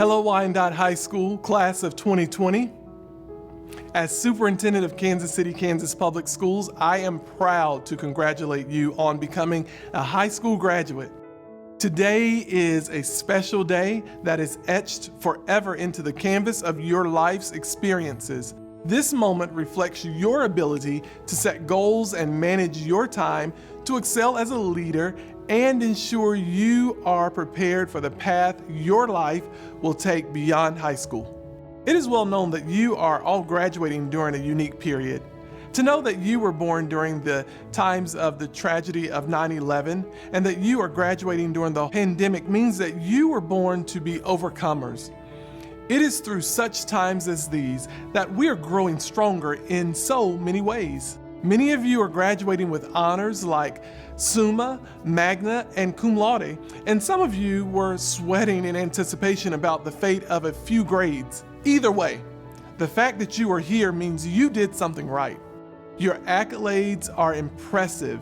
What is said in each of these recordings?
Hello, Wyandotte High School Class of 2020. As Superintendent of Kansas City, Kansas Public Schools, I am proud to congratulate you on becoming a high school graduate. Today is a special day that is etched forever into the canvas of your life's experiences. This moment reflects your ability to set goals and manage your time to excel as a leader and ensure you are prepared for the path your life will take beyond high school. It is well known that you are all graduating during a unique period. To know that you were born during the times of the tragedy of 9/11 and that you are graduating during the pandemic means that you were born to be overcomers. It is through such times as these that we are growing stronger in so many ways. Many of you are graduating with honors like Summa, Magna, and Cum Laude, and some of you were sweating in anticipation about the fate of a few grades. Either way, the fact that you are here means you did something right. Your accolades are impressive,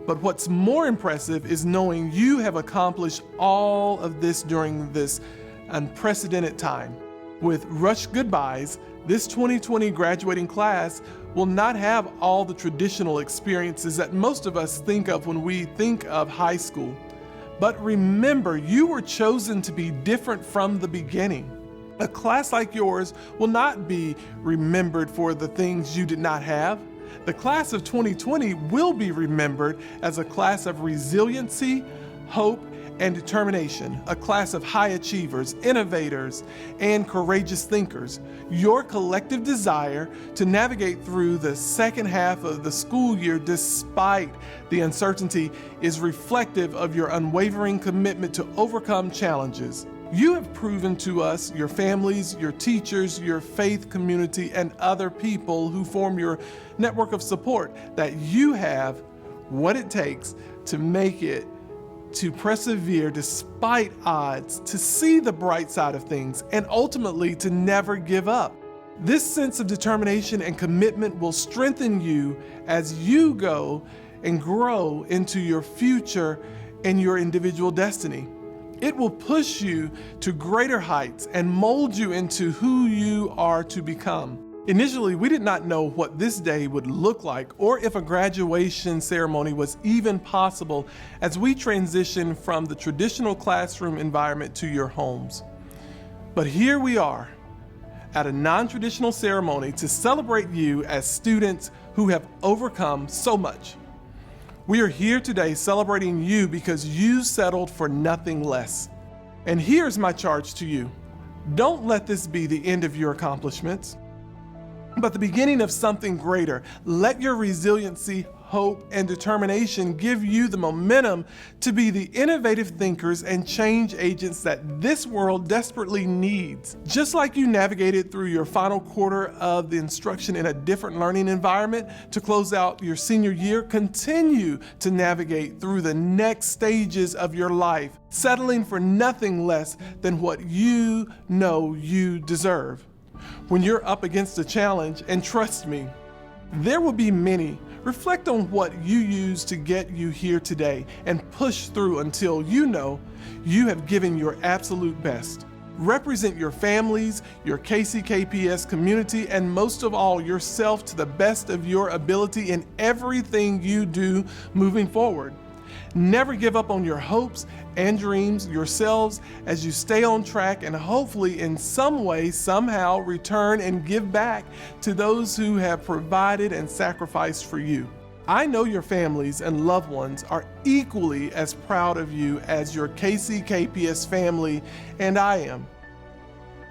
but what's more impressive is knowing you have accomplished all of this during this unprecedented time. With rushed goodbyes, this 2020 graduating class will not have all the traditional experiences that most of us think of when we think of high school. But remember, you were chosen to be different from the beginning. A class like yours will not be remembered for the things you did not have. The class of 2020 will be remembered as a class of resiliency, hope, and determination, a class of high achievers, innovators, and courageous thinkers. Your collective desire to navigate through the second half of the school year despite the uncertainty is reflective of your unwavering commitment to overcome challenges. You have proven to us, your families, your teachers, your faith community, and other people who form your network of support that you have what it takes to make it, to persevere despite odds, to see the bright side of things, and ultimately to never give up. This sense of determination and commitment will strengthen you as you go and grow into your future and your individual destiny. It will push you to greater heights and mold you into who you are to become. Initially, we did not know what this day would look like or if a graduation ceremony was even possible as we transitioned from the traditional classroom environment to your homes. But here we are at a non-traditional ceremony to celebrate you as students who have overcome so much. We are here today celebrating you because you settled for nothing less. And here's my charge to you. Don't let this be the end of your accomplishments, but the beginning of something greater. Let your resiliency, hope, and determination give you the momentum to be the innovative thinkers and change agents that this world desperately needs. Just like you navigated through your final quarter of the instruction in a different learning environment to close out your senior year, continue to navigate through the next stages of your life, settling for nothing less than what you know you deserve. When you're up against a challenge, and trust me, there will be many, reflect on what you used to get you here today and push through until you know you have given your absolute best. Represent your families, your KCKPS community, and most of all, yourself to the best of your ability in everything you do moving forward. Never give up on your hopes and dreams yourselves as you stay on track and hopefully in some way, somehow return and give back to those who have provided and sacrificed for you. I know your families and loved ones are equally as proud of you as your KCKPS family and I am.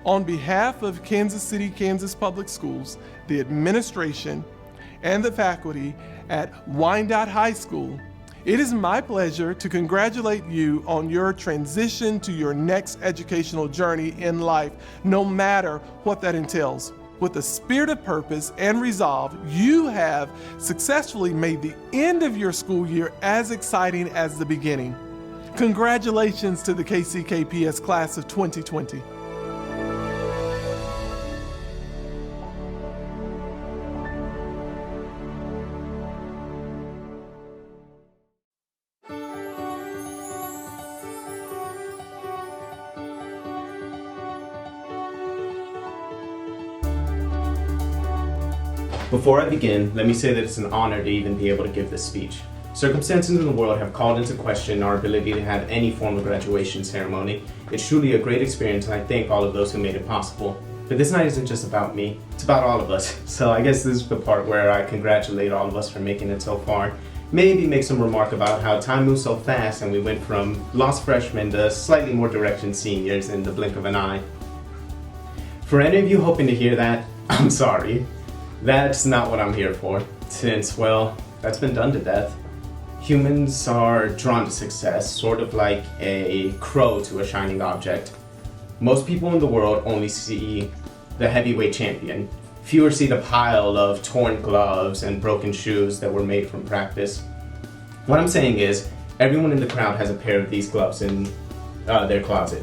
On behalf of Kansas City, Kansas Public Schools, the administration, and the faculty at Wyandotte High School, it is my pleasure to congratulate you on your transition to your next educational journey in life, no matter what that entails. With a spirit of purpose and resolve, you have successfully made the end of your school year as exciting as the beginning. Congratulations to the KCKPS class of 2020. Before I begin, let me say that it's an honor to even be able to give this speech. Circumstances in the world have called into question our ability to have any form of graduation ceremony. It's truly a great experience, and I thank all of those who made it possible. But this night isn't just about me, it's about all of us. So I guess this is the part where I congratulate all of us for making it so far. Maybe make some remark about how time moves so fast and we went from lost freshmen to slightly more direction seniors in the blink of an eye. For any of you hoping to hear that, I'm sorry. That's not what I'm here for, since, well, that's been done to death. Humans are drawn to success, sort of like a crow to a shining object. Most people in the world only see the heavyweight champion. Fewer see the pile of torn gloves and broken shoes that were made from practice. What I'm saying is, everyone in the crowd has a pair of these gloves in their closet.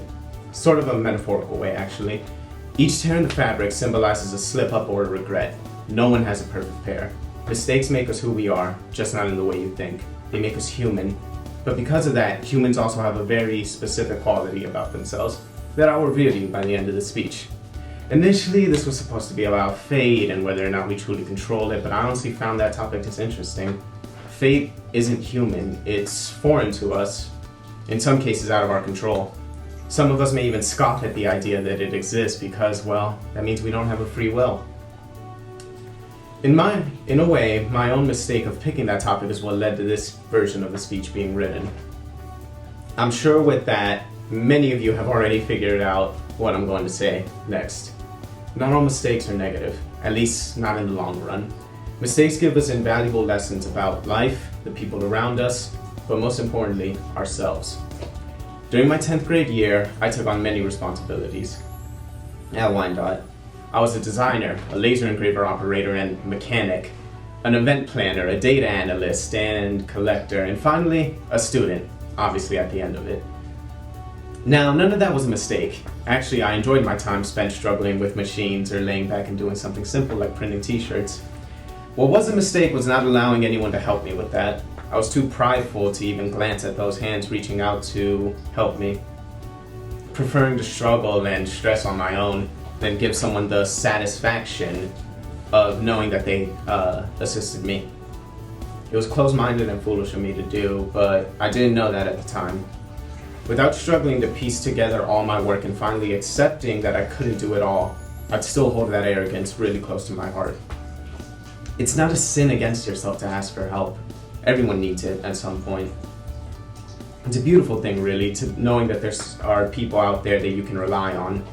Sort of a metaphorical way, actually. Each tear in the fabric symbolizes a slip-up or a regret. No one has a perfect pair. Mistakes make us who we are, just not in the way you think. They make us human. But because of that, humans also have a very specific quality about themselves that I'll reveal to you by the end of the speech. Initially, this was supposed to be about fate and whether or not we truly control it, but I honestly found that topic disinteresting. Fate isn't human, it's foreign to us, in some cases out of our control. Some of us may even scoff at the idea that it exists because, well, that means we don't have a free will. In a way, my own mistake of picking that topic is what led to this version of the speech being written. I'm sure with that, many of you have already figured out what I'm going to say next. Not all mistakes are negative, at least not in the long run. Mistakes give us invaluable lessons about life, the people around us, but most importantly, ourselves. During my 10th grade year, I took on many responsibilities. At Wyandotte, I was a designer, a laser engraver operator and mechanic, an event planner, a data analyst and collector, and finally, a student, obviously at the end of it. Now, none of that was a mistake. Actually, I enjoyed my time spent struggling with machines or laying back and doing something simple like printing t-shirts. What was a mistake was not allowing anyone to help me with that. I was too prideful to even glance at those hands reaching out to help me, preferring to struggle and stress on my own than give someone the satisfaction of knowing that they assisted me. It was closed-minded and foolish of me to do, but I didn't know that at the time. Without struggling to piece together all my work and finally accepting that I couldn't do it all, I'd still hold that arrogance really close to my heart. It's not a sin against yourself to ask for help. Everyone needs it at some point. It's a beautiful thing, really, to knowing that there are people out there that you can rely on.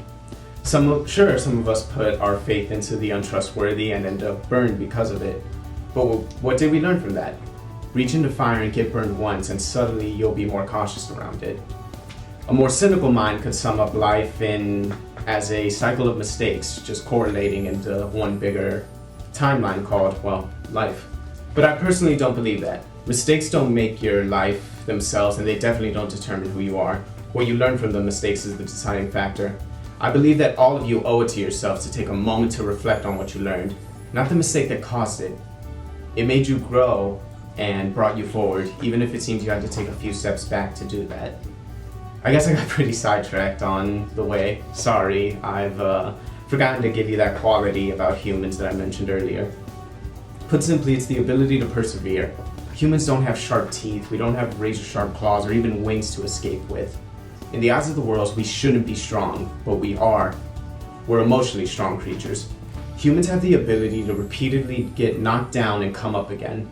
Some of us put our faith into the untrustworthy and end up burned because of it. But what did we learn from that? Reach into fire and get burned once, and suddenly you'll be more cautious around it. A more cynical mind could sum up life as a cycle of mistakes, just correlating into one bigger timeline called, well, life. But I personally don't believe that. Mistakes don't make your life themselves, and they definitely don't determine who you are. What you learn from the mistakes is the deciding factor. I believe that all of you owe it to yourselves to take a moment to reflect on what you learned, not the mistake that caused it. It made you grow and brought you forward, even if it seems you had to take a few steps back to do that. I guess I got pretty sidetracked on the way. Sorry, I've forgotten to give you that quality about humans that I mentioned earlier. Put simply, it's the ability to persevere. Humans don't have sharp teeth, we don't have razor-sharp claws, or even wings to escape with. In the eyes of the world, we shouldn't be strong, but we are. We're emotionally strong creatures. Humans have the ability to repeatedly get knocked down and come up again,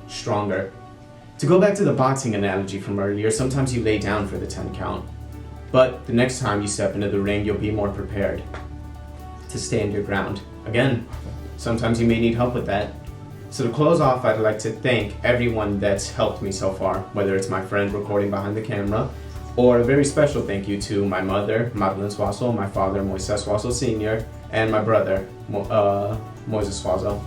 stronger. To go back to the boxing analogy from earlier, sometimes you lay down for the 10 count. But the next time you step into the ring, you'll be more prepared to stand your ground. Again, sometimes you may need help with that. So to close off, I'd like to thank everyone that's helped me so far, whether it's my friend recording behind the camera, or a very special thank you to my mother, Madeline Swazo, my father, Moises Swazo Sr., and my brother, Moises Swazo.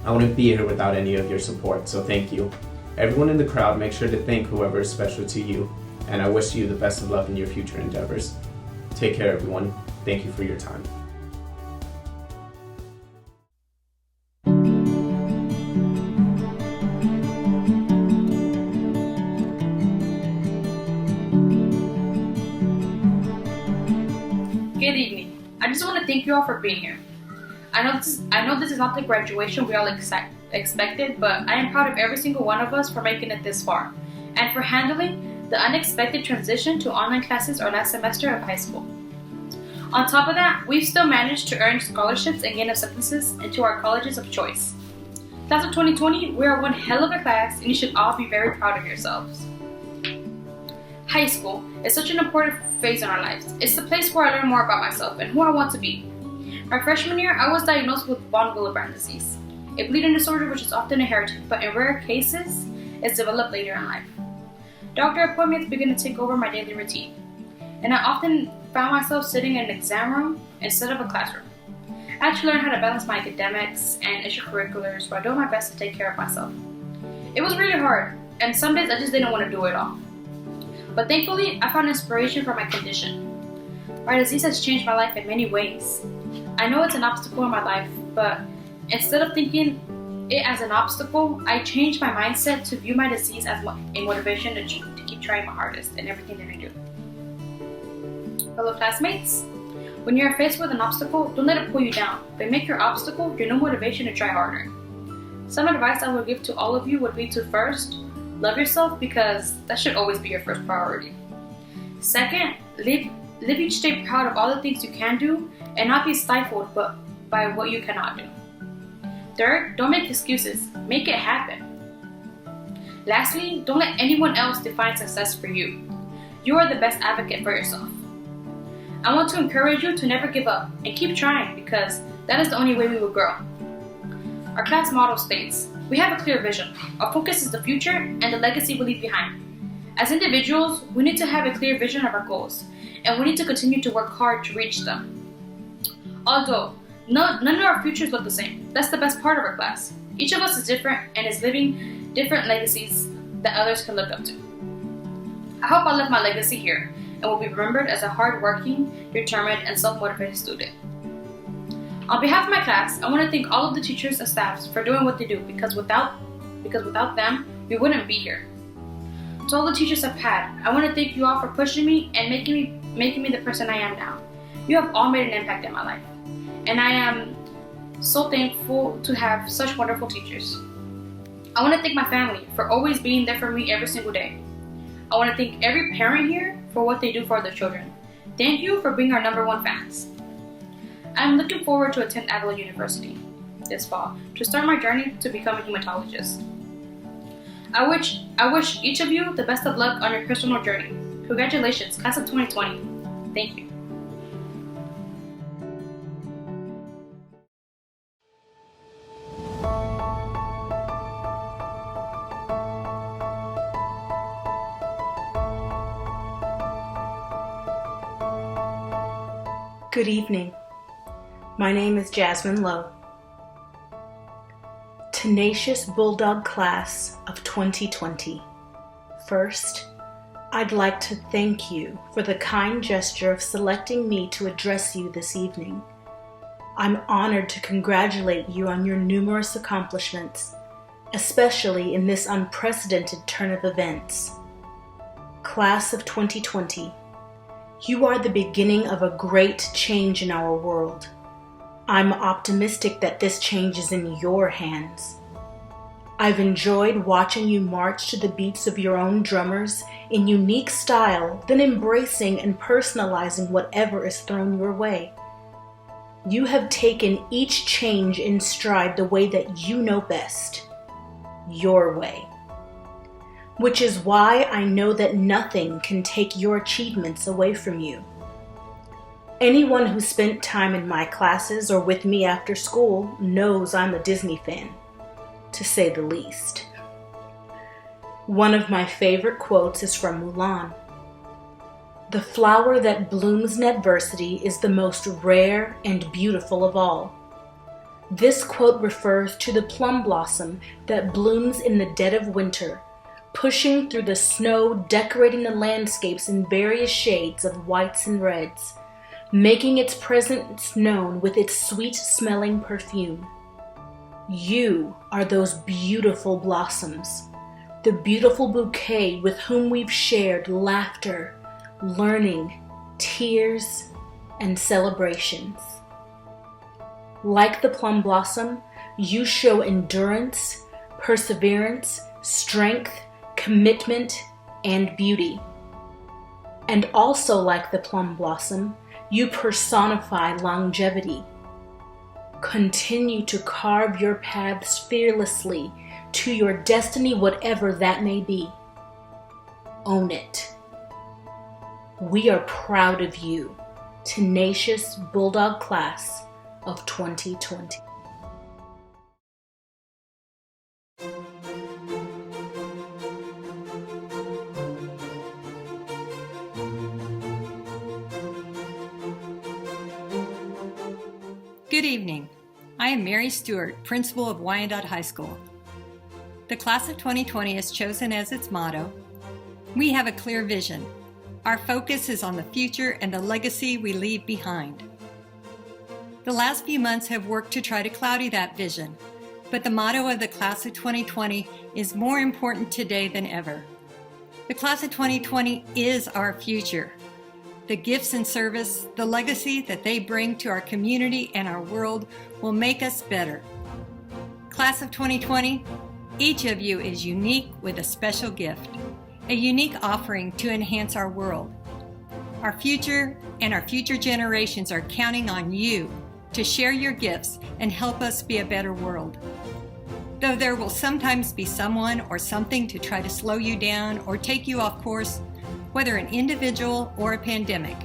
I wouldn't be here without any of your support, so thank you. Everyone in the crowd, make sure to thank whoever is special to you, and I wish you the best of luck in your future endeavors. Take care, everyone. Thank you for your time. Good evening. I just want to thank you all for being here. I know this is not the graduation we all expected, but I am proud of every single one of us for making it this far, and for handling the unexpected transition to online classes our last semester of high school. On top of that, we've still managed to earn scholarships and gain acceptances into our colleges of choice. Class of 2020, we are one hell of a class, and you should all be very proud of yourselves. High school is such an important phase in our lives. It's the place where I learn more about myself and who I want to be. My freshman year, I was diagnosed with von Willebrand disease, a bleeding disorder which is often inherited, but in rare cases, is developed later in life. Doctor appointments began to take over my daily routine, and I often found myself sitting in an exam room instead of a classroom. I had to learn how to balance my academics and extracurriculars while doing my best to take care of myself. It was really hard, and some days I just didn't want to do it all. But thankfully, I found inspiration from my condition. My disease has changed my life in many ways. I know it's an obstacle in my life, but instead of thinking it as an obstacle, I changed my mindset to view my disease as a motivation to keep trying my hardest in everything that I do. Fellow classmates, when you're faced with an obstacle, don't let it pull you down, but make your obstacle your new motivation to try harder. Some advice I would give to all of you would be to first, love yourself, because that should always be your first priority. Second, live each day proud of all the things you can do and not be stifled by what you cannot do. Third, don't make excuses, make it happen. Lastly, don't let anyone else define success for you. You are the best advocate for yourself. I want to encourage you to never give up and keep trying, because that is the only way we will grow. Our class motto states, we have a clear vision. Our focus is the future and the legacy we leave behind. As individuals, we need to have a clear vision of our goals, and we need to continue to work hard to reach them. Although none of our futures look the same, that's the best part of our class. Each of us is different and is living different legacies that others can look up to. I hope I left my legacy here and will be remembered as a hard-working, determined, and self-motivated student. On behalf of my class, I want to thank all of the teachers and staffs for doing what they do, because without them, we wouldn't be here. To all the teachers I've had, I want to thank you all for pushing me and making me the person I am now. You have all made an impact in my life, and I am so thankful to have such wonderful teachers. I want to thank my family for always being there for me every single day. I want to thank every parent here for what they do for their children. Thank you for being our #1 fans. I'm looking forward to attend Avila University this fall to start my journey to become a hematologist. I wish each of you the best of luck on your personal journey. Congratulations, class of 2020. Thank you. Good evening. My name is Jasmine Lowe. Tenacious Bulldog Class of 2020. First, I'd like to thank you for the kind gesture of selecting me to address you this evening. I'm honored to congratulate you on your numerous accomplishments, especially in this unprecedented turn of events. Class of 2020. You are the beginning of a great change in our world. I'm optimistic that this change is in your hands. I've enjoyed watching you march to the beats of your own drummers in unique style, then embracing and personalizing whatever is thrown your way. You have taken each change in stride the way that you know best, your way. Which is why I know that nothing can take your achievements away from you. Anyone who spent time in my classes or with me after school knows I'm a Disney fan, to say the least. One of my favorite quotes is from Mulan. The flower that blooms in adversity is the most rare and beautiful of all. This quote refers to the plum blossom that blooms in the dead of winter, pushing through the snow, decorating the landscapes in various shades of whites and reds, making its presence known with its sweet-smelling perfume. You are those beautiful blossoms, the beautiful bouquet with whom we've shared laughter, learning, tears, and celebrations. Like the plum blossom, you show endurance, perseverance, strength, commitment, and beauty. And also like the plum blossom, you personify longevity. Continue to carve your paths fearlessly to your destiny, whatever that may be. Own it. We are proud of you, tenacious Bulldog Class of 2020. Good evening. I am Mary Stewart, Principal of Wyandotte High School. The Class of 2020 has chosen as its motto, "We have a clear vision. Our focus is on the future and the legacy we leave behind." The last few months have worked to try to cloudy that vision, but the motto of the Class of 2020 is more important today than ever. The Class of 2020 is our future. The gifts and service, the legacy that they bring to our community and our world will make us better. Class of 2020, each of you is unique with a special gift, a unique offering to enhance our world. Our future and our future generations are counting on you to share your gifts and help us be a better world. Though there will sometimes be someone or something to try to slow you down or take you off course, whether an individual or a pandemic,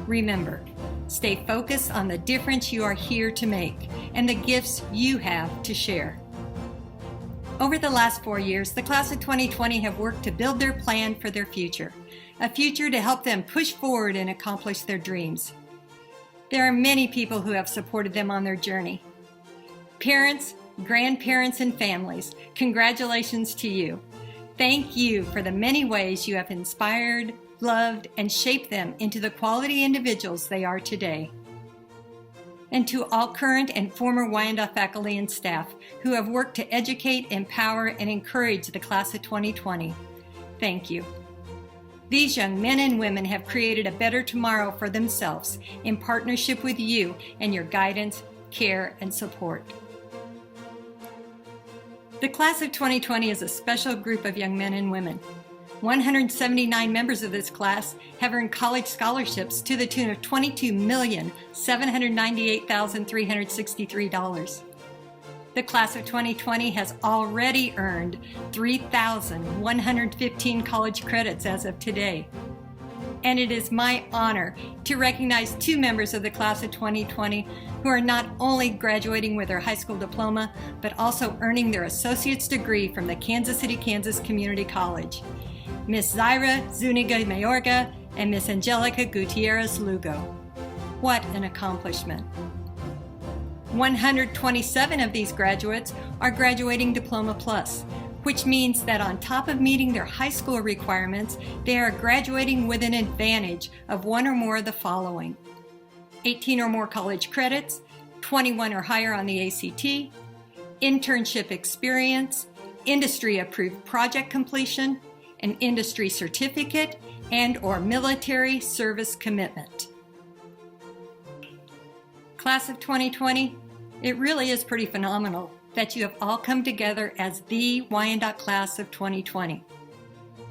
remember, stay focused on the difference you are here to make and the gifts you have to share. Over the last 4 years, the Class of 2020 have worked to build their plan for their future, a future to help them push forward and accomplish their dreams. There are many people who have supported them on their journey. Parents, grandparents, and families, congratulations to you. Thank you for the many ways you have inspired, loved, and shaped them into the quality individuals they are today. And to all current and former Wyandotte faculty and staff who have worked to educate, empower, and encourage the Class of 2020, thank you. These young men and women have created a better tomorrow for themselves in partnership with you and your guidance, care, and support. The Class of 2020 is a special group of young men and women. 179 members of this class have earned college scholarships to the tune of $22,798,363. The Class of 2020 has already earned 3,115 college credits as of today. And it is my honor to recognize 2 members of the Class of 2020 who are not only graduating with their high school diploma, but also earning their associate's degree from the Kansas City, Kansas Community College. Miss Zaira Zuniga Mayorga and Miss Angelica Gutierrez Lugo. What an accomplishment. 127 of these graduates are graduating Diploma Plus, which means that on top of meeting their high school requirements, they are graduating with an advantage of 1 or more of the following: 18 or more college credits, 21 or higher on the ACT, internship experience, industry-approved project completion, an industry certificate, and or military service commitment. Class of 2020, it really is pretty phenomenal that you have all come together as the Wyandotte Class of 2020.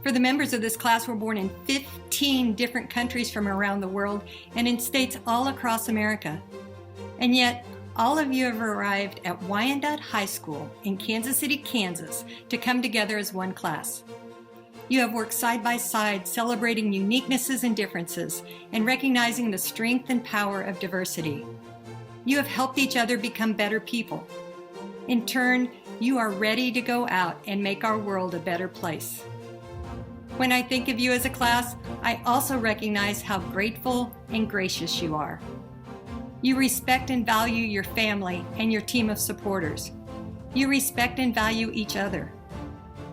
For the members of this class were born in 15 different countries from around the world and in states all across America. And yet, all of you have arrived at Wyandotte High School in Kansas City, Kansas to come together as one class. You have worked side by side, celebrating uniquenesses and differences and recognizing the strength and power of diversity. You have helped each other become better people. In turn, you are ready to go out and make our world a better place. When I think of you as a class, I also recognize how grateful and gracious you are. You respect and value your family and your team of supporters. You respect and value each other.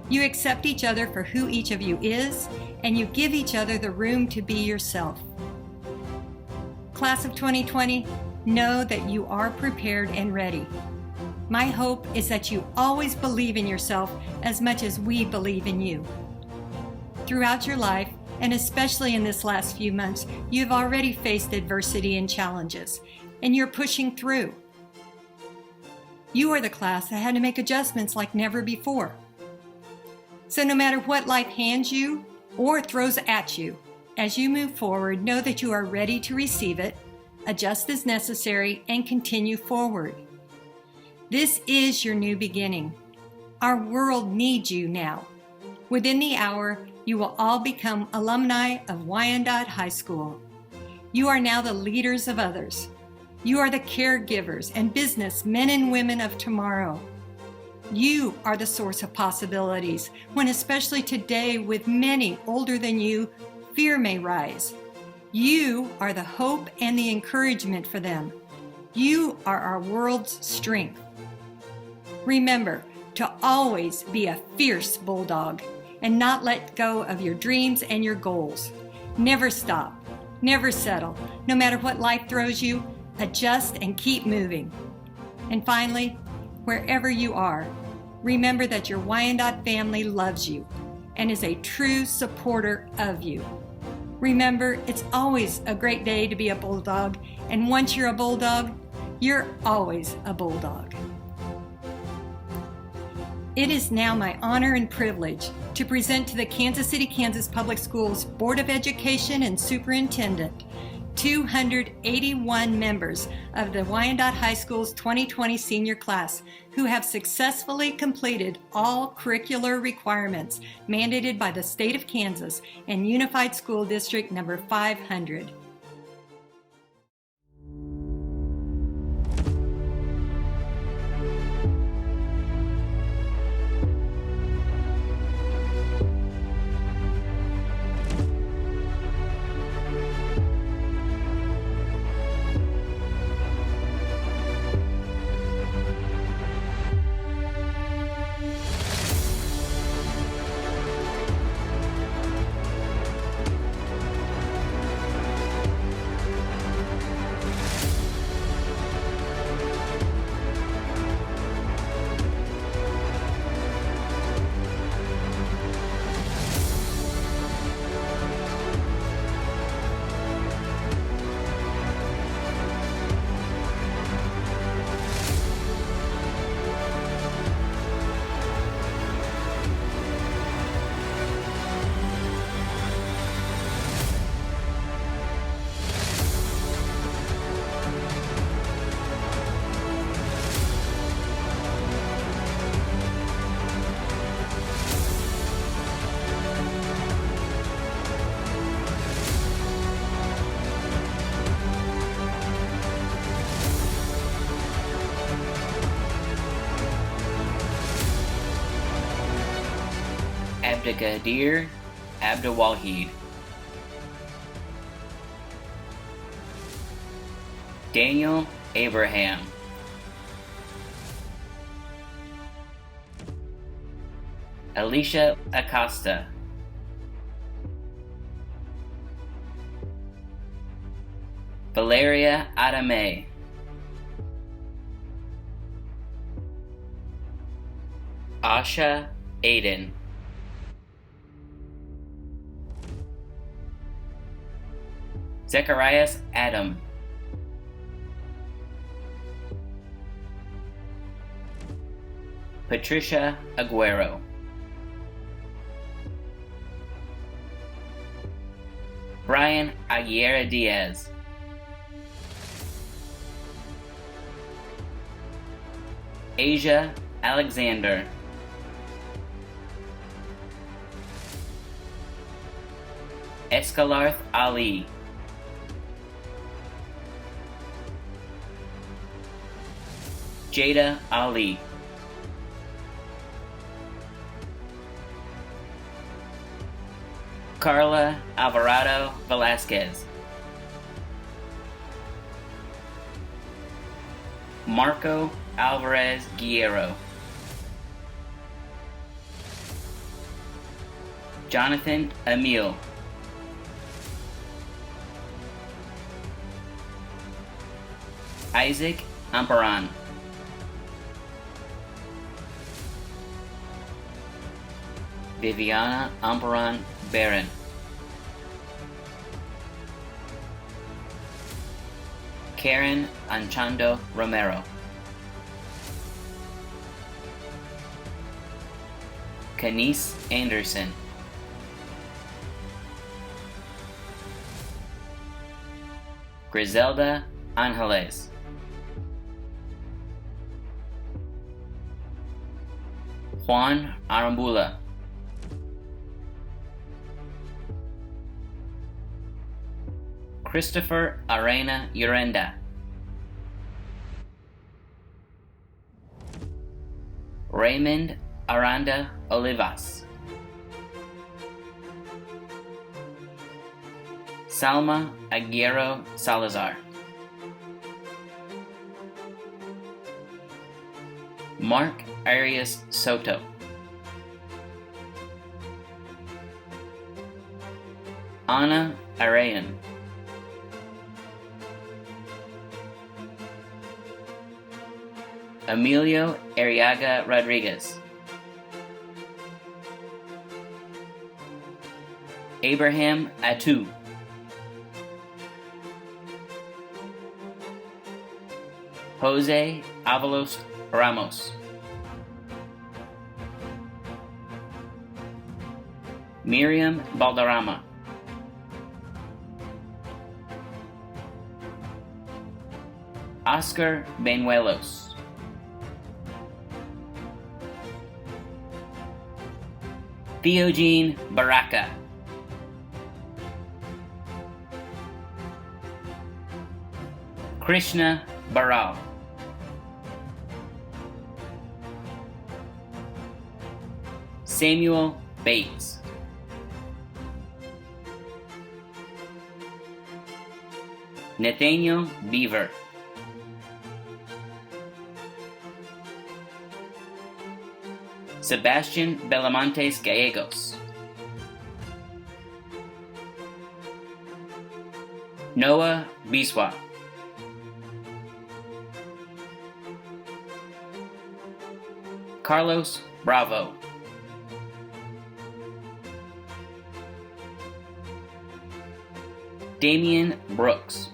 You accept each other for who each of you is, and you give each other the room to be yourself. Class of 2020, know that you are prepared and ready. My hope is that you always believe in yourself as much as we believe in you. Throughout your life, and especially in this last few months, you have already faced adversity and challenges, and you're pushing through. You are the class that had to make adjustments like never before. So no matter what life hands you or throws at you, as you move forward, know that you are ready to receive it, adjust as necessary, and continue forward. This is your new beginning. Our world needs you now. Within the hour, you will all become alumni of Wyandotte High School. You are now the leaders of others. You are the caregivers and business men and women of tomorrow. You are the source of possibilities when, especially today, with many older than you, fear may rise. You are the hope and the encouragement for them. You are our world's strength. Remember to always be a fierce bulldog and not let go of your dreams and your goals. Never stop, never settle. No matter what life throws you, adjust and keep moving. And finally, wherever you are, remember that your Wyandotte family loves you and is a true supporter of you. Remember, it's always a great day to be a bulldog, and once you're a bulldog, you're always a bulldog. It is now my honor and privilege to present to the Kansas City, Kansas Public Schools Board of Education and Superintendent 281 members of the Wyandotte High School's 2020 senior class who have successfully completed all curricular requirements mandated by the state of Kansas and Unified School District number 500. Abdelkadir Abdelwahid, Daniel Abraham, Alicia Acosta, Valeria Adame, Asha Aiden, Zacharias Adam, Patricia Aguero, Brian Aguirre Diaz, Asia Alexander, Escalarth Ali, Jada Ali, Carla Alvarado Velasquez, Marco Alvarez Guerrero, Jonathan Emil, Isaac Amparan, Viviana Amparan Barron, Karen Anchando Romero, Kanice Anderson. Griselda Angeles. Juan Arambula. Christopher Arena Urenda. Raymond Aranda Olivas. Salma Aguero Salazar. Mark Arias Soto. Ana Arayan. Emilio Arriaga Rodriguez. Abraham Atu. Jose Avalos Ramos. Miriam Balderrama. Oscar Benuelos. Theogene Baraka. Krishna Baral. Samuel Bates. Nathaniel Beaver. Sebastian Belamontes Gallegos. Noah Biswa. Carlos Bravo. Damian Brooks.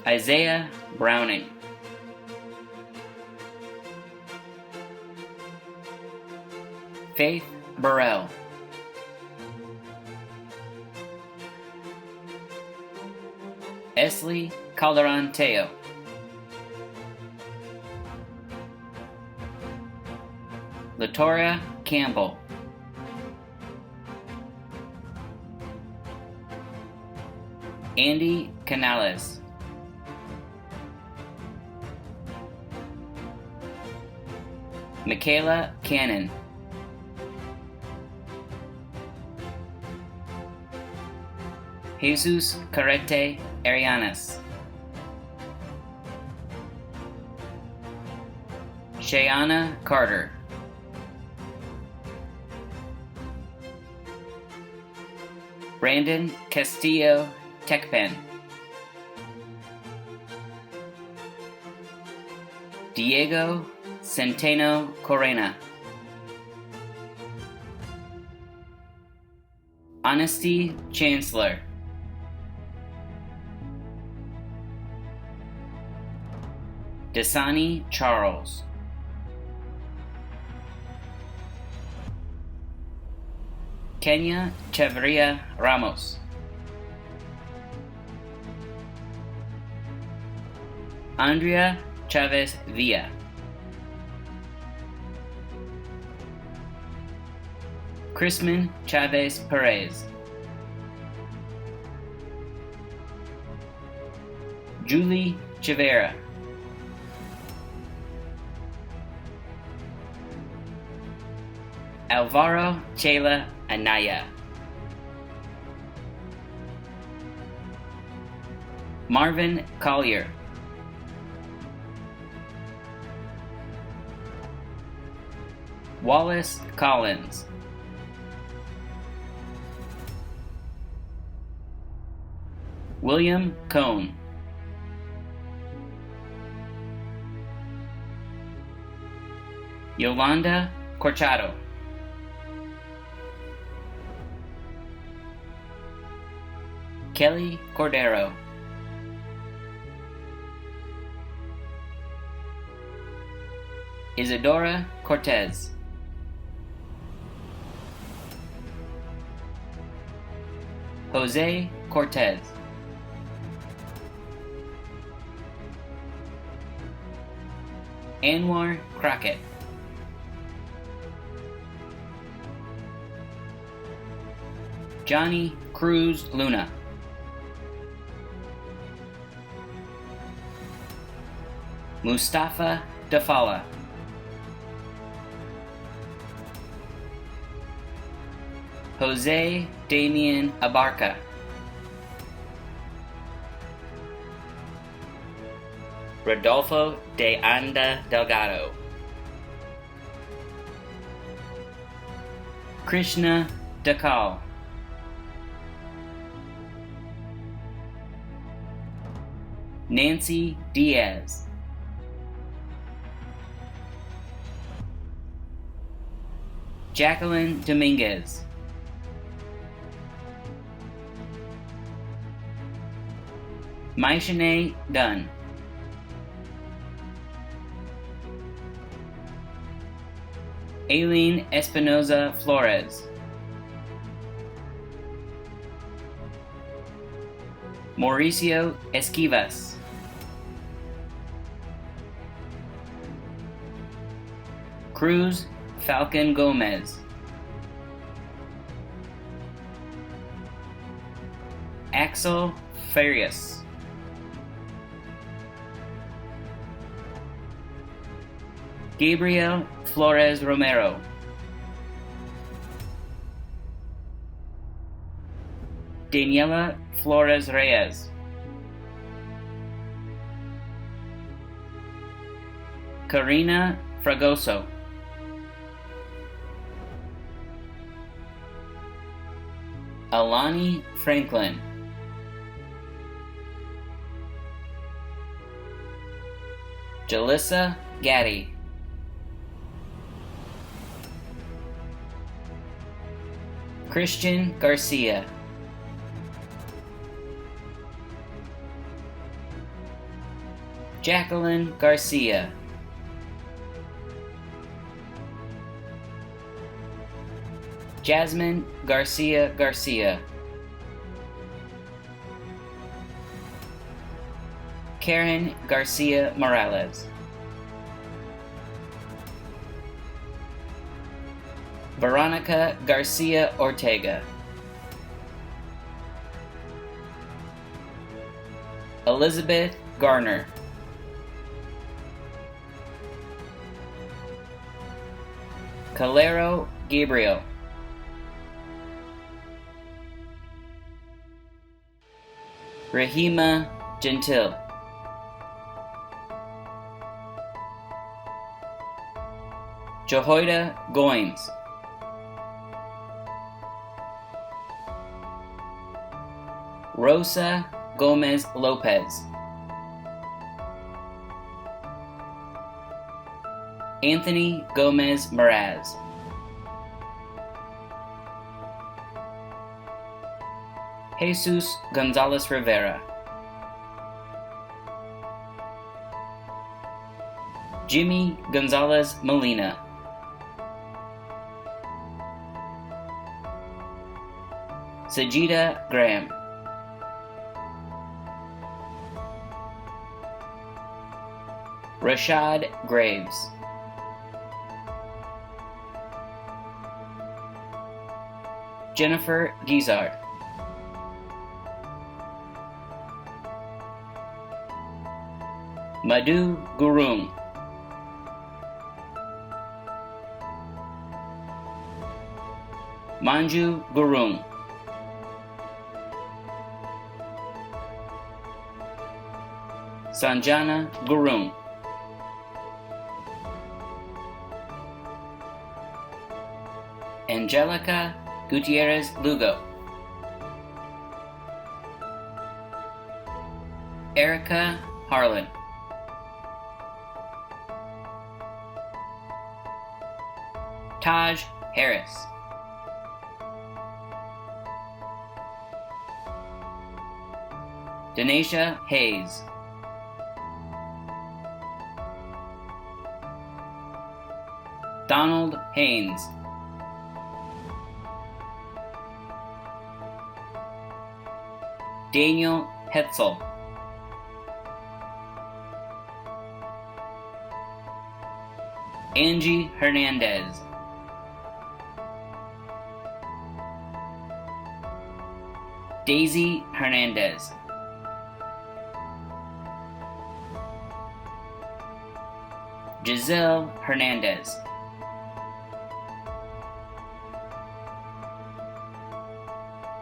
Isaiah Browning. Faith Burrell. Esley Calderon Teo. Latoria Campbell. Andy Canales. Michaela Cannon. Jesus Carrete Arianas. Shayana Carter. Brandon Castillo Tekpen. Diego Centeno Corena. Honesty Chancellor. Dasani Charles. Kenya Chavarria Ramos. Andrea Chavez Villa. Chrisman Chavez Perez. Julie Chavera. Alvaro Chela Anaya. Marvin Collier. Wallace Collins. William Cohn. Yolanda Corchado. Kelly Cordero. Isadora Cortez. Jose Cortez. Anwar Crockett. Johnny Cruz Luna. Mustafa Dafala. Jose Damian Abarca. Rodolfo de Anda Delgado. Krishna Dakal. Nancy Diaz. Jacqueline Dominguez. Maishane Dunn. Aileen Espinoza Flores. Mauricio Esquivas. Cruz Falcon Gomez. Axel Farias. Gabriel Flores Romero. Daniela Flores Reyes. Karina Fragoso. Alani Franklin. Jalissa Gaddy. Christian Garcia. Jacqueline Garcia. Jasmine Garcia Garcia. Karen Garcia Morales. Veronica Garcia Ortega. Elizabeth Garner. Calero Gabriel. Rahima Gentil. Jehoida Goins. Rosa Gomez Lopez. Anthony Gomez Mraz. Jesus Gonzalez Rivera. Jimmy Gonzalez Molina. Sajida Graham. Rashad Graves. Jennifer Guizard. Madhu Gurung. Manju Gurung. Sanjana Gurung. Angelica Gutierrez Lugo. Erica Harlan. Taj Harris. Denisha Hayes. Donald Haynes, Daniel Hetzel, Angie Hernandez, Daisy Hernandez, Giselle Hernandez,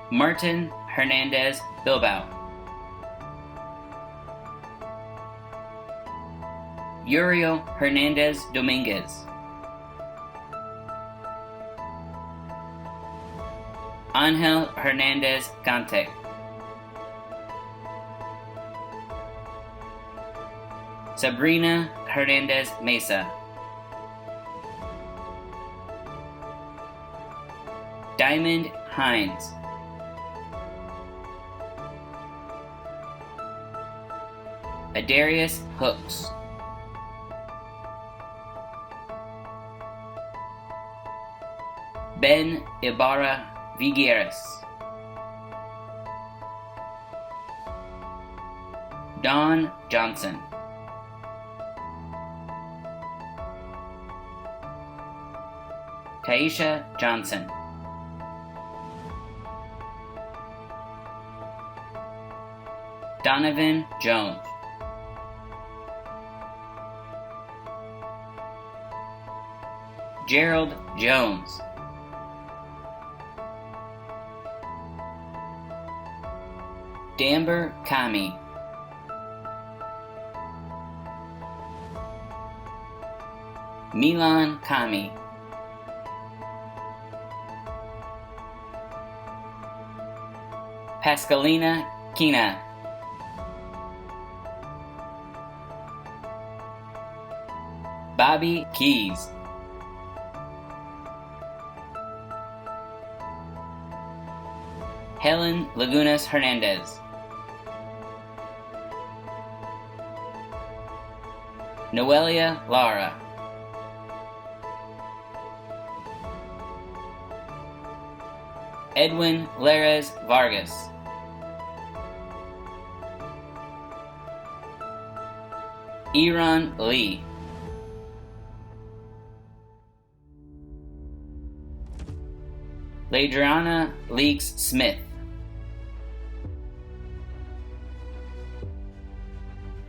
Martin Hernandez Bilbao, Uriel Hernandez Dominguez, Angel Hernandez Gante, Sabrina Hernandez Mesa, Diamond Hines, Adarius Hooks, Ben Ibarra Vigueras, Don Johnson, Taisha Johnson, Donovan Jones, Gerald Jones, Damber Kami, Milan Kami, Pascalina Kina, Bobby Keys, Helen Lagunas Hernandez, Noelia Lara, Edwin Larez Vargas, Iran Lee, Ladriana Leaks Smith,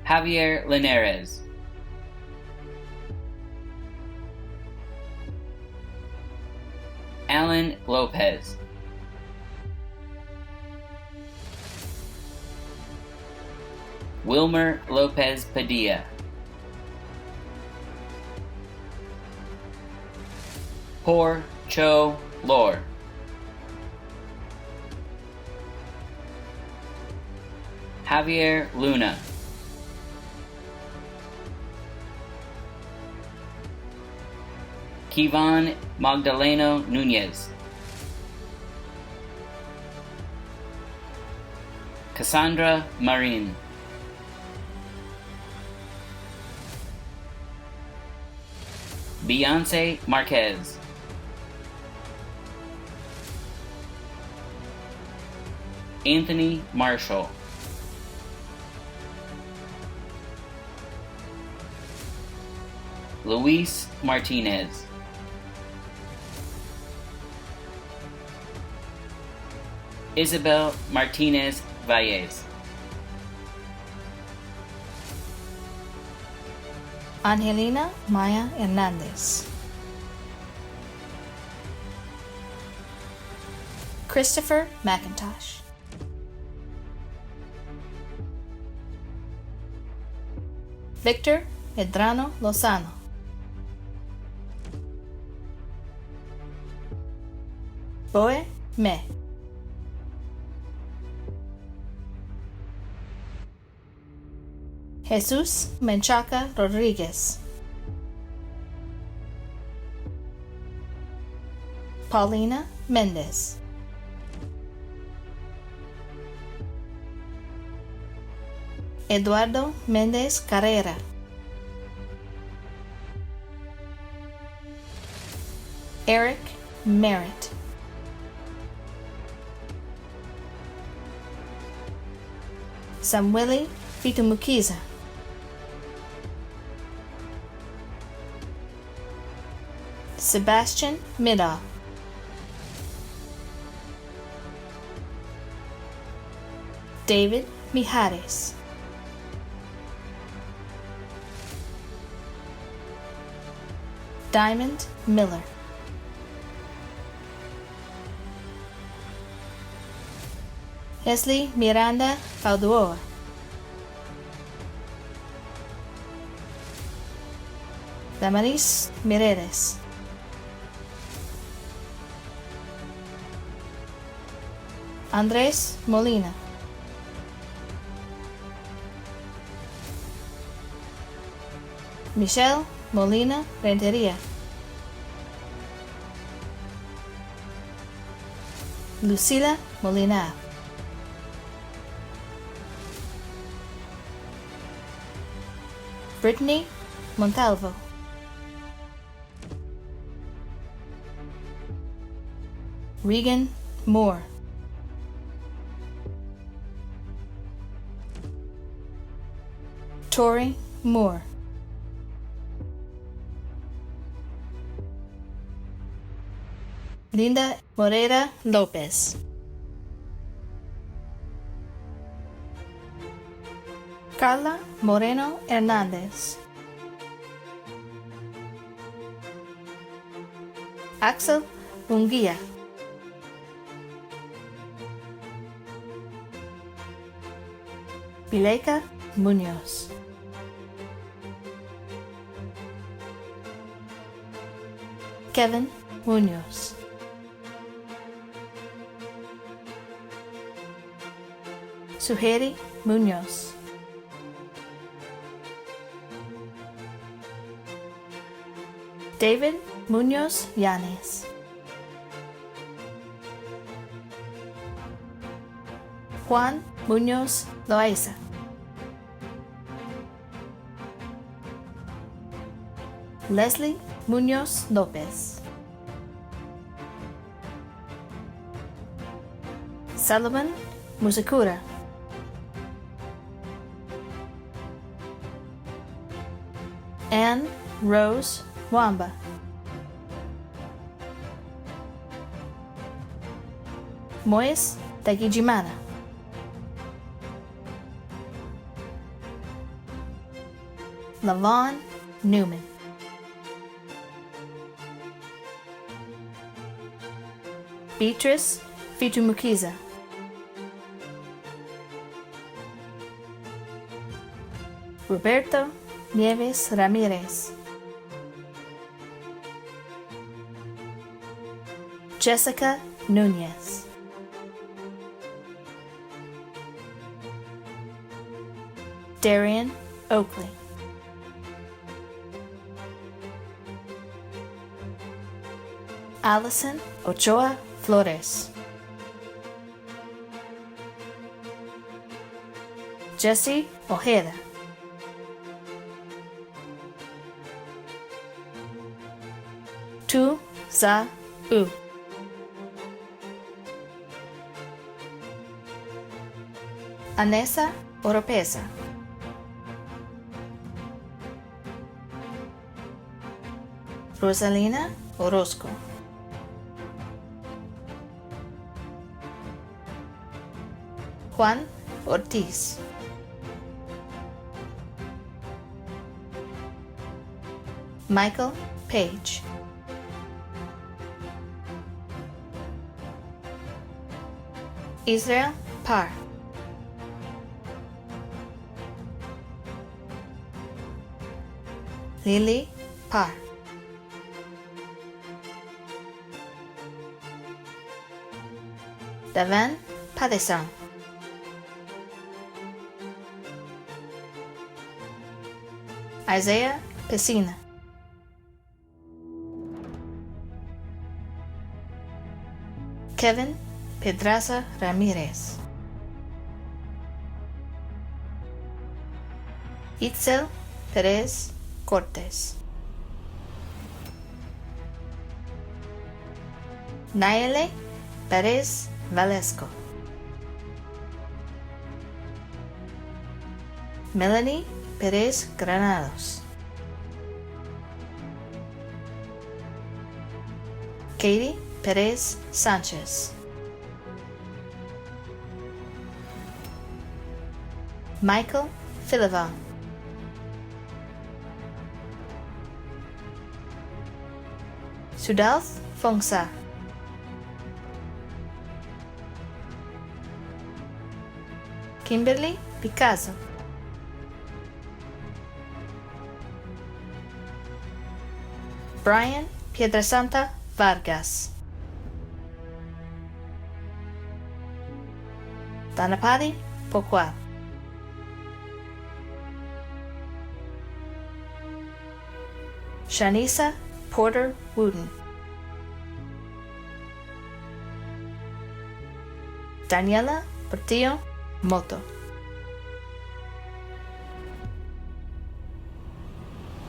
Javier Linares, Alan Lopez, Wilmer Lopez Padilla, Por Cho Lor, Javier Luna, Kivon Magdaleno Nunez, Cassandra Marin, Beyonce Marquez, Anthony Marshall, Luis Martinez, Isabel Martinez Valles, Angelina Maya Hernandez, Christopher McIntosh, Victor Medrano Lozano, Boe Me, Jesus Menchaca Rodriguez, Paulina Mendez, Eduardo Mendez Carrera, Eric Merritt. Samueli Fitumukiza. Sebastian Middle. David Mijares. Diamond Miller. Leslie Miranda Falduoa. Damaris Mireles. Andres Molina. Michelle Molina Renteria. Lucila Molina. Brittany Montalvo. Regan Moore. Tori Moore. Linda Moreira Lopez. Carla Moreno Hernandez. Axel Unguía. Vileika Munoz. Kevin Munoz. Suheri Munoz. David Munoz Yanes. Juan Munoz Loaiza. Leslie Munoz Lopez. Sullivan Musakura. Anne Rose Wamba. Mois Tagijimana. Lavon Newman. Beatrice Fitumukiza. Roberto Nieves Ramirez. Jessica Nunez. Darian Oakley. Allison Ochoa Flores. Jesse Ojeda. Tu Za U. Anessa Oropesa. Rosalina Orozco. Juan Ortiz. Michael Page. Israel Parr. Lily Parr. Davan Padesan. Isaiah Pesina. Kevin Pedraza Ramirez. Itzel Perez Cortes. Nayeli Perez Valesco, Melanie Perez Granados, Katie Perez Sanchez, Michael Filival, Sudalth Fongsa, Kimberly Picasso, Brian Piedrasanta Vargas, Danapadi Pocual, Shanisa Porter Wooden, Daniela Portillo Moto,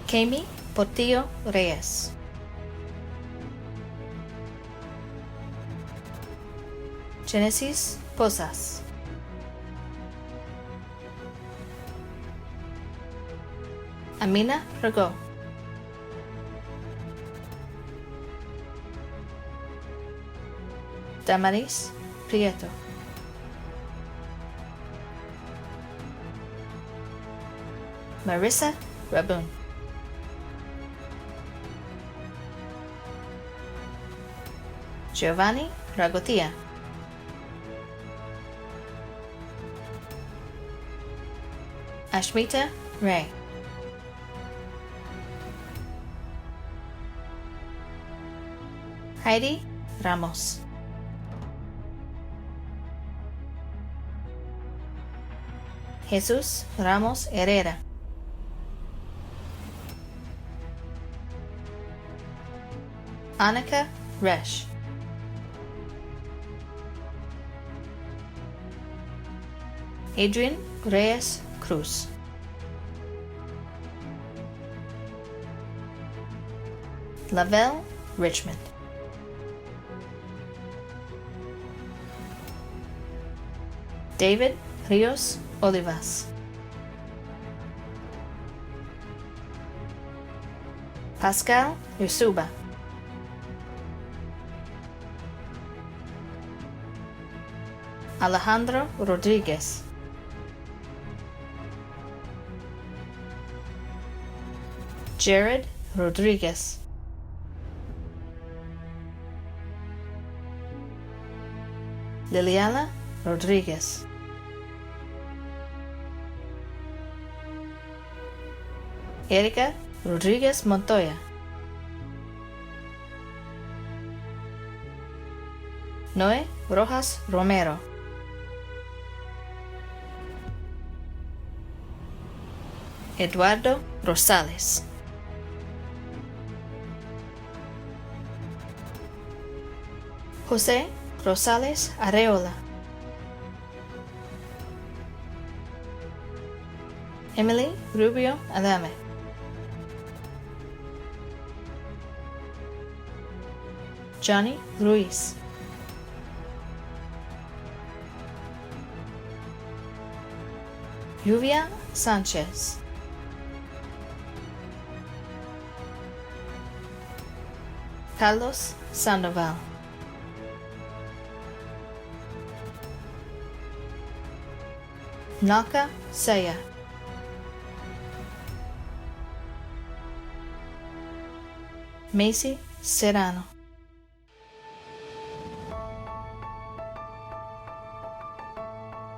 Kami Portillo Reyes, Genesis Posas, Amina Rago, Damaris Prieto, Marissa Rabun, Giovanni Ragotia, Ashmita Ray, Heidi Ramos, Jesus Ramos Herrera, Annika Resch, Adrian Reyes Cruz, Lavelle Richmond, David Rios Olivas, Pascal Yusuba, Alejandro Rodriguez, Jared Rodriguez, Liliana Rodriguez, Erika Rodriguez Montoya, Noé Rojas Romero, Eduardo Rosales, José Rosales Areola, Emily Rubio Adame, Johnny Ruiz, Lluvia Sanchez, Carlos Sandoval, Naka Saya, Macy Serrano,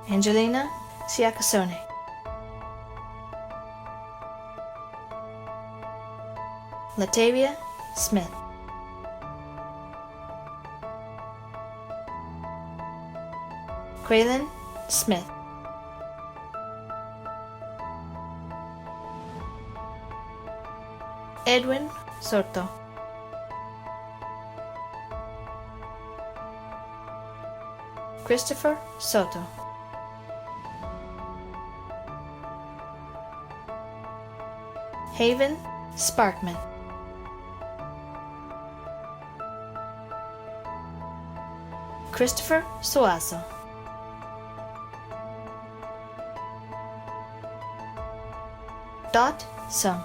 Angelina Siakasone, Latavia Smith, Quaylen Smith, Edwin Soto, Christopher Soto, Haven Sparkman, Christopher Suazo. Dot Sung.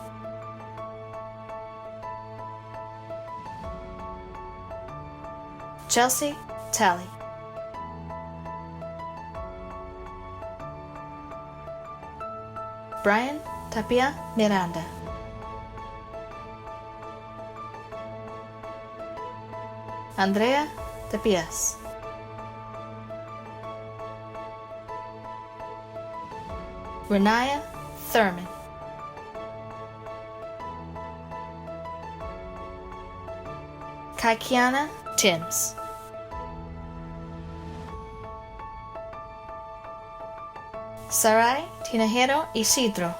Chelsea Talley. Brian Tapia Miranda. Andrea Tapias. Renaya Thurman. Kaikiana Timms. Sarai Tinajero Isidro.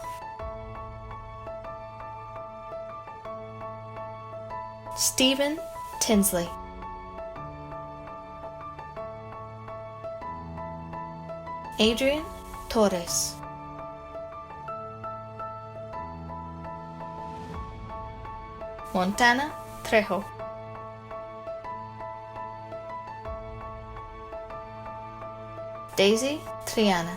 Stephen Tinsley. Adrian Torres. Montana Trejo. Daisy Triana.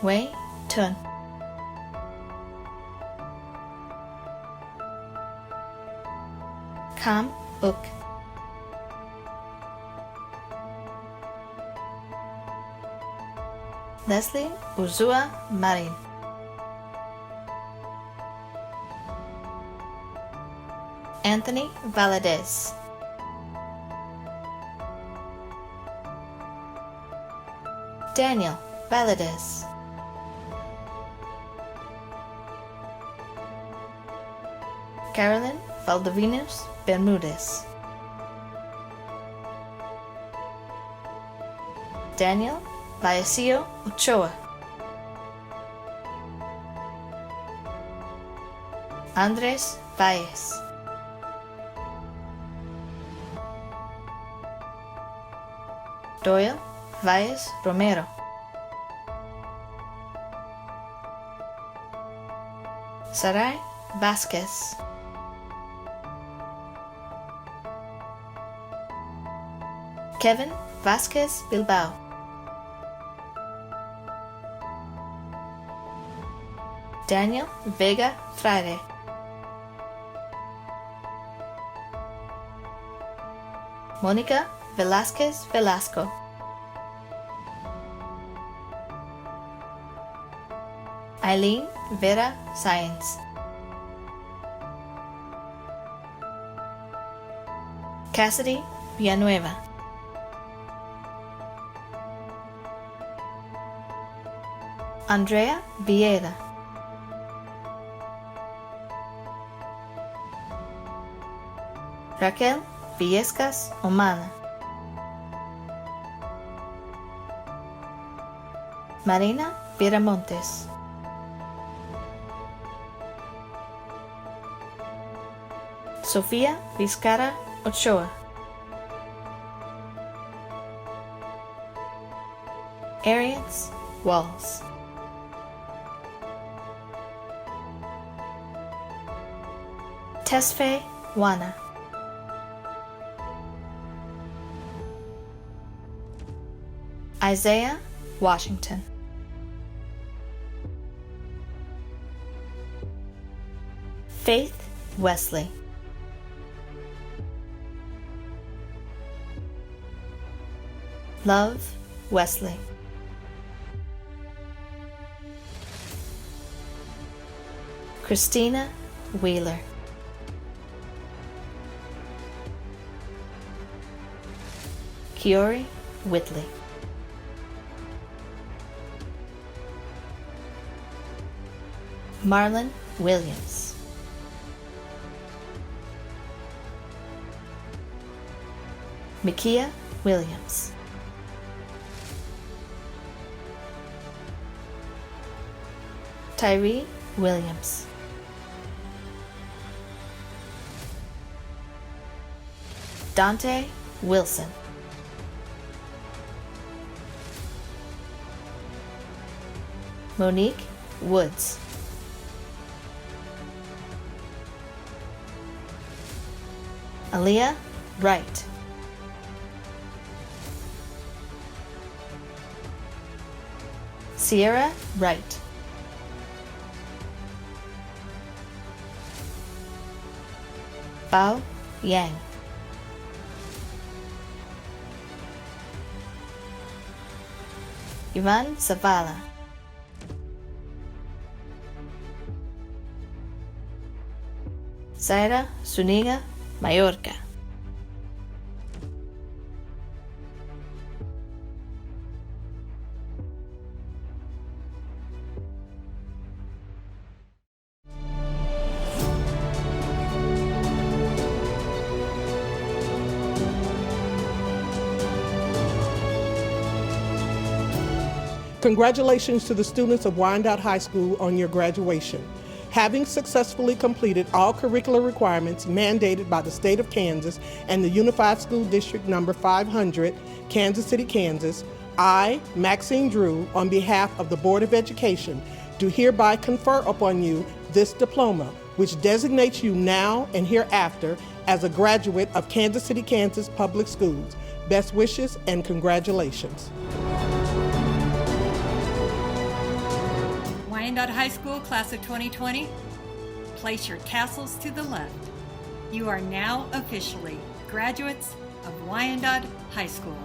Wei Tun. Kam Uk. Leslie Uzua Marin. Anthony Valadez. Daniel Valadez. Carolyn Valdovinos Bermudez. Daniel Vallecillo Ochoa. Andres Valles. Doyle Valles Romero. Sarai Vasquez. Kevin Vasquez Bilbao. Daniel Vega Frade. Mónica Velázquez Velasco. Eileen Vera Sáenz. Cassidy Villanueva. Andrea Vieda. Raquel Villescas Omana. Marina Viramontes. Sofía Vizcara Ochoa. Arians Walls. Tesfaye Wana. Isaiah Washington. Faith Wesley. Love Wesley. Christina Wheeler. Kiori Whitley. Marlon Williams. Mikia Williams. Tyree Williams. Dante Wilson. Monique Woods. Aaliyah Wright. Sierra Wright. Bao Yang. Ivan Zavala. Zaira Zuniga Mayorga. Congratulations to the students of Wyandotte High School on your graduation. Having successfully completed all curricular requirements mandated by the state of Kansas and the Unified School District number 500, Kansas City, Kansas, I, Maxine Drew, on behalf of the Board of Education, do hereby confer upon you this diploma, which designates you now and hereafter as a graduate of Kansas City, Kansas Public Schools. Best wishes and congratulations. Wyandotte High School Class of 2020, place your tassels to the left. You are now officially graduates of Wyandotte High School.